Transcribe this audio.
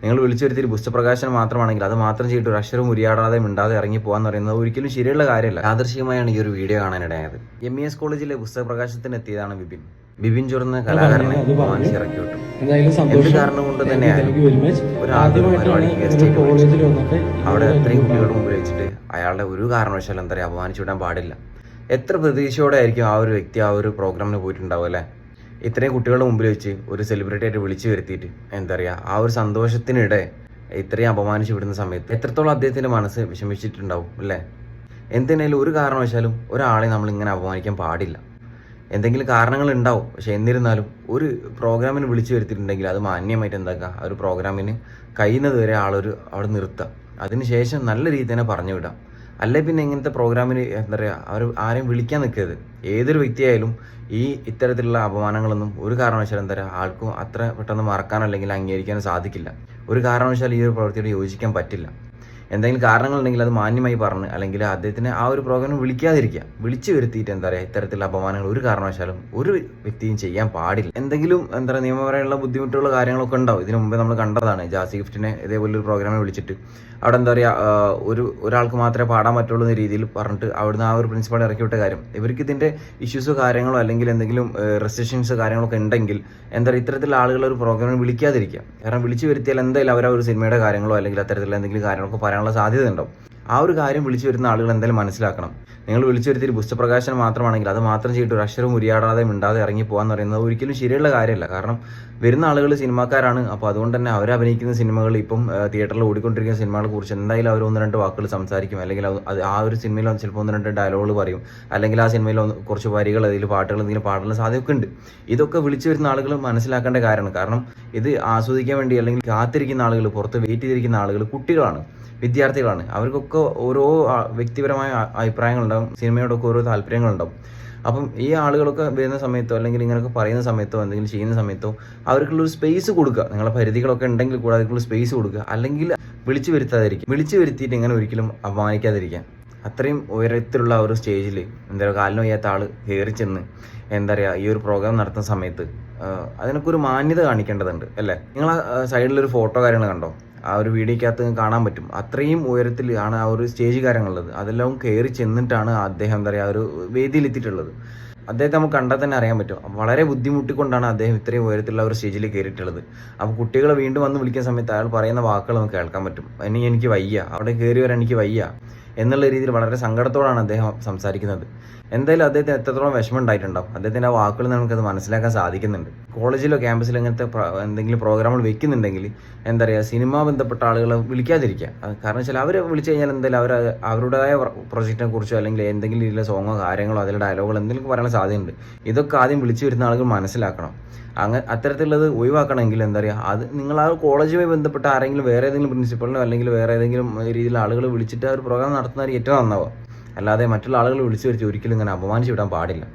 നിങ്ങൾ വിളിച്ചു വരുത്തിയൊരു പുസ്തകപ്രകാശനം മാത്രമാണെങ്കിൽ അത് മാത്രം ചെയ്തിട്ട് ഒരു അക്ഷരം ഉരിയാടാതെ മിണ്ടാതെ ഇറങ്ങി പോകാന്ന് പറയുന്നത് ഒരിക്കലും ശരിയുള്ള കാര്യമല്ല. യാദൃശ്ചികമായാണ് ഈ ഒരു വീഡിയോ കാണാനിടയായത്. MES കോളേജിലെ പുസ്തകപ്രകാശനത്തിന് എത്തിയതാണ് ബിബിൻ ചുറന്ന കലാകാരനെ അപമാനിച്ച് ഇറക്കി വിട്ടു. എന്ത് കാരണം കൊണ്ട് തന്നെയായാലും ഒരാദ്യം പരിപാടിക്ക് ഗസ്റ്റ് അവിടെ അത്രയും കുട്ടികളുടെ മുമ്പിൽ വെച്ചിട്ട് അയാളുടെ ഒരു കാരണവശാലും എന്താ പറയുക അപമാനിച്ചു വിടാൻ പാടില്ല. എത്ര പ്രതീക്ഷയോടെ ആയിരിക്കും ആ ഒരു വ്യക്തി ആ ഒരു പ്രോഗ്രാമിന് പോയിട്ടുണ്ടാവും അല്ലേ. ഇത്രയും കുട്ടികളുടെ മുമ്പിൽ വെച്ച് ഒരു സെലിബ്രിറ്റി ആയിട്ട് വിളിച്ചു വരുത്തിയിട്ട് എന്താ പറയുക ആ ഒരു സന്തോഷത്തിനിടെ ഇത്രയും അപമാനിച്ചു വിടുന്ന സമയത്ത് എത്രത്തോളം അദ്ദേഹത്തിൻ്റെ മനസ്സ് വിഷമിച്ചിട്ടുണ്ടാവും അല്ലേ. എന്തിനേലും ഒരു കാരണവശാലും ഒരാളെ നമ്മൾ ഇങ്ങനെ അപമാനിക്കാൻ പാടില്ല. എന്തെങ്കിലും കാരണങ്ങൾ ഉണ്ടാവും, പക്ഷെ എന്നിരുന്നാലും ഒരു പ്രോഗ്രാമിന് വിളിച്ചു വരുത്തിയിട്ടുണ്ടെങ്കിൽ അത് മാന്യമായിട്ട് എന്താക്കുക ആ ഒരു പ്രോഗ്രാമിന് കഴിയുന്നത് വരെ അവിടെ നിർത്തുക. അതിനുശേഷം നല്ല രീതിയിൽ തന്നെ പറഞ്ഞു വിടാം. അല്ലെ പിന്നെ ഇങ്ങനത്തെ പ്രോഗ്രാമിന് എന്താ പറയുക ആരെയും വിളിക്കാൻ നിൽക്കരുത്. ഏതൊരു വ്യക്തിയായാലും ഇത്തരത്തിലുള്ള അപമാനങ്ങളൊന്നും ഒരു കാരണവശാലും എന്താ പറയുക ആൾക്കും അത്ര പെട്ടെന്ന് മറക്കാനോ അല്ലെങ്കിൽ അംഗീകരിക്കാനോ സാധിക്കില്ല. ഒരു കാരണവശാലും ഈ ഒരു പ്രവൃത്തിയോട് യോജിക്കാൻ പറ്റില്ല. എന്തെങ്കിലും കാരണങ്ങളുണ്ടെങ്കിൽ അത് മാന്യമായി പറഞ്ഞ് അല്ലെങ്കിൽ അദ്ദേഹത്തിന് ആ ഒരു പ്രോഗ്രാമിന് വിളിക്കാതിരിക്കുക. വിളിച്ചു വരുത്തിയിട്ട് എന്താ പറയുക ഇത്തരത്തിലുള്ള അപമാനങ്ങൾ ഒരു കാരണവശാലും ഒരു വ്യക്തിയും ചെയ്യാൻ പാടില്ല. എന്തെങ്കിലും എന്താ പറയുക നിയമപരമായുള്ള ബുദ്ധിമുട്ടുള്ള കാര്യങ്ങളൊക്കെ ഉണ്ടാവും. ഇതിനു മുമ്പേ നമ്മൾ കണ്ടതാണ് ജാസി ഗിഫ്റ്റിനെ ഇതേപോലെ ഒരു പ്രോഗ്രാമിൽ വിളിച്ചിട്ട് അവിടെ എന്താ പറയുക ഒരാൾക്ക് മാത്രമേ പാടാൻ പറ്റുള്ളൂ എന്ന രീതിയിൽ പറഞ്ഞിട്ട് അവിടുന്ന് ആ ഒരു പ്രിൻസിപ്പാൾ ഇറക്കി വിട്ട കാര്യം. ഇവർക്ക് ഇതിൻ്റെ ഇഷ്യൂസോ കാര്യങ്ങളോ അല്ലെങ്കിൽ എന്തെങ്കിലും റെസ്ട്രിക്ഷൻസ് കാര്യങ്ങളൊക്കെ ഉണ്ടെങ്കിൽ എന്താ പറയുക ഇത്തരത്തിലുള്ള ആളുകൾ ഒരു പ്രോഗ്രാമിന് വിളിക്കാതിരിക്കുക. കാരണം വിളിച്ചു വരുത്തിയാൽ എന്തായാലും അവർ ഒരു സിനിമയുടെ കാര്യങ്ങളോ അല്ലെങ്കിൽ അത്തരത്തിലുള്ള എന്തെങ്കിലും കാര്യങ്ങളൊക്കെ പറയാനുള്ള സാധ്യത ഉണ്ടാവും. ആ ഒരു കാര്യം വിളിച്ചു വരുന്ന ആളുകൾ എന്തായാലും മനസ്സിലാക്കണം. നിങ്ങൾ വിളിച്ചു വരുത്തിയൊരു പുസ്തകപ്രകാശനം മാത്രമാണെങ്കിൽ അത് മാത്രം ചെയ്തിട്ട് ഒരു അക്ഷരം ഉരിയാടാതെ മിണ്ടാതെ ഇറങ്ങി പോകാന്ന് പറയുന്നത് ഒരിക്കലും ശരിയുള്ള കാര്യമല്ല. കാരണം വരുന്ന ആളുകൾ സിനിമാക്കാരാണ്. അപ്പോൾ അതുകൊണ്ട് തന്നെ അവർ അഭിനയിക്കുന്ന സിനിമകൾ ഇപ്പം തിയേറ്ററിൽ ഓടിക്കൊണ്ടിരിക്കുന്ന സിനിമകളെ കുറിച്ച് എന്തായാലും അവർ 1-2 വാക്കുകൾ സംസാരിക്കും. അല്ലെങ്കിൽ അത് ആ ഒരു സിനിമയിൽ ചിലപ്പോൾ 1-2 ഡയലോഗുകൾ പറയും. അല്ലെങ്കിൽ ആ സിനിമയിൽ കുറച്ച് വരികൾ അതിൽ പാട്ടുകൾ എന്തെങ്കിലും പാടാനുള്ള സാധ്യതയൊക്കെ ഉണ്ട്. ഇതൊക്കെ വിളിച്ചു വരുന്ന ആളുകൾ മനസ്സിലാക്കേണ്ട കാര്യമാണ്. കാരണം ഇത് ആസ്വദിക്കാൻ വേണ്ടി അല്ലെങ്കിൽ കാത്തിരിക്കുന്ന ആളുകൾ, പുറത്ത് വെയിറ്റ് ചെയ്തിരിക്കുന്ന ആളുകൾ കുട്ടികളാണ്, വിദ്യാർത്ഥികളാണ്. അവർക്കൊക്കെ ഓരോ വ്യക്തിപരമായ അഭിപ്രായങ്ങളുണ്ടാകും, സിനിമയോടൊക്കെ ഓരോ താല്പര്യങ്ങളുണ്ടാവും. അപ്പം ഈ ആളുകളൊക്കെ വരുന്ന സമയത്തോ അല്ലെങ്കിൽ ഇങ്ങനെയൊക്കെ പറയുന്ന സമയത്തോ എന്തെങ്കിലും ചെയ്യുന്ന സമയത്തോ അവർക്കുള്ളൊരു സ്പേസ് കൊടുക്കുക. നിങ്ങളെ പരിധികളൊക്കെ ഉണ്ടെങ്കിൽ കൂടെ അവർക്കുള്ള സ്പേസ് കൊടുക്കുക. അല്ലെങ്കിൽ വിളിച്ചു വരുത്തിയിട്ട് ഇങ്ങനെ ഒരിക്കലും അപമാനിക്കാതിരിക്കാൻ. അത്രയും ഉയരത്തിലുള്ള ഒരു സ്റ്റേജിൽ എന്താ പറയുക കാലിന് വയ്യാത്ത ആൾ കയറി ചെന്ന് എന്താ പറയുക ഈ ഒരു പ്രോഗ്രാം നടത്തുന്ന സമയത്ത് അതിനൊക്കെ ഒരു മാന്യത കാണിക്കേണ്ടതുണ്ട് അല്ലേ. നിങ്ങൾ ആ സൈഡിലൊരു ഫോട്ടോ കാര്യങ്ങൾ കണ്ടോ? ആ ഒരു വീഡിയോക്കകത്ത് കാണാൻ പറ്റും. അത്രയും ഉയരത്തിൽ ആണ് ആ ഒരു സ്റ്റേജ് കാര്യങ്ങളുള്ളത്. അതെല്ലാം കയറി ചെന്നിട്ടാണ് അദ്ദേഹം എന്താ പറയുക ആ ഒരു വേദിയിലെത്തിയിട്ടുള്ളത്. അദ്ദേഹത്തെ നമുക്ക് കണ്ടാൽ തന്നെ അറിയാൻ പറ്റും. വളരെ ബുദ്ധിമുട്ടിക്കൊണ്ടാണ് അദ്ദേഹം ഇത്രയും ഉയരത്തിലുള്ള ഒരു സ്റ്റേജിൽ കയറിയിട്ടുള്ളത്. അപ്പോൾ കുട്ടികളെ വീണ്ടും വന്ന് വിളിക്കുന്ന സമയത്ത് അയാൾ പറയുന്ന വാക്കുകൾ നമുക്ക് കേൾക്കാൻ പറ്റും. എനിക്ക് വയ്യ, അവിടെ കയറി വരാൻ എനിക്ക് വയ്യ എന്നുള്ള രീതിയിൽ വളരെ സങ്കടത്തോടാണ് അദ്ദേഹം സംസാരിക്കുന്നത്. എന്തായാലും അദ്ദേഹത്തിന് എത്രത്തോളം വിഷമം ഉണ്ടായിട്ടുണ്ടാവും. അദ്ദേഹത്തിൻ്റെ ആ വാക്കുകൾ നമുക്കത് മനസ്സിലാക്കാൻ സാധിക്കുന്നുണ്ട്. കോളേജിലോ ക്യാമ്പസിലോ ഇങ്ങനത്തെ എന്തെങ്കിലും പ്രോഗ്രാമുകൾ വെക്കുന്നുണ്ടെങ്കിൽ എന്താ പറയുക സിനിമ ബന്ധപ്പെട്ട ആളുകളെ വിളിക്കാതിരിക്കുക. കാരണം വെച്ചാൽ അവർ വിളിച്ചു കഴിഞ്ഞാൽ എന്തായാലും അവരുടേതായ പ്രൊജക്റ്റിനെ കുറിച്ചോ അല്ലെങ്കിൽ എന്തെങ്കിലും രീതിയിലുള്ള സോങ്ങോ കാര്യങ്ങളോ അതിലെ ഡയലോഗുകളോ എന്തെങ്കിലും പറയാൻ സാധ്യതയുണ്ട്. ഇതൊക്കെ ആദ്യം വിളിച്ചു വരുന്ന ആളുകൾ മനസ്സിലാക്കണം. അത്തരത്തിലുള്ളത് ഒഴിവാക്കണമെങ്കിൽ എന്താ പറയുക അത് നിങ്ങൾ ആ കോളേജുമായി ബന്ധപ്പെട്ട ആരെങ്കിലും വേറെ ഏതെങ്കിലും പ്രിൻസിപ്പളിനോ അല്ലെങ്കിൽ വേറെ ഏതെങ്കിലും രീതിയിലുള്ള ആളുകൾ വിളിച്ചിട്ട് ആ ഒരു പ്രോഗ്രാം നടത്തുന്നവർ ഏറ്റവും നന്നാവുക. അല്ലാതെ മറ്റുള്ള ആളുകൾ വിളിച്ചു വരുത്തി ഒരിക്കലും ഇങ്ങനെ അപമാനിച്ചു വിടാൻ പാടില്ല.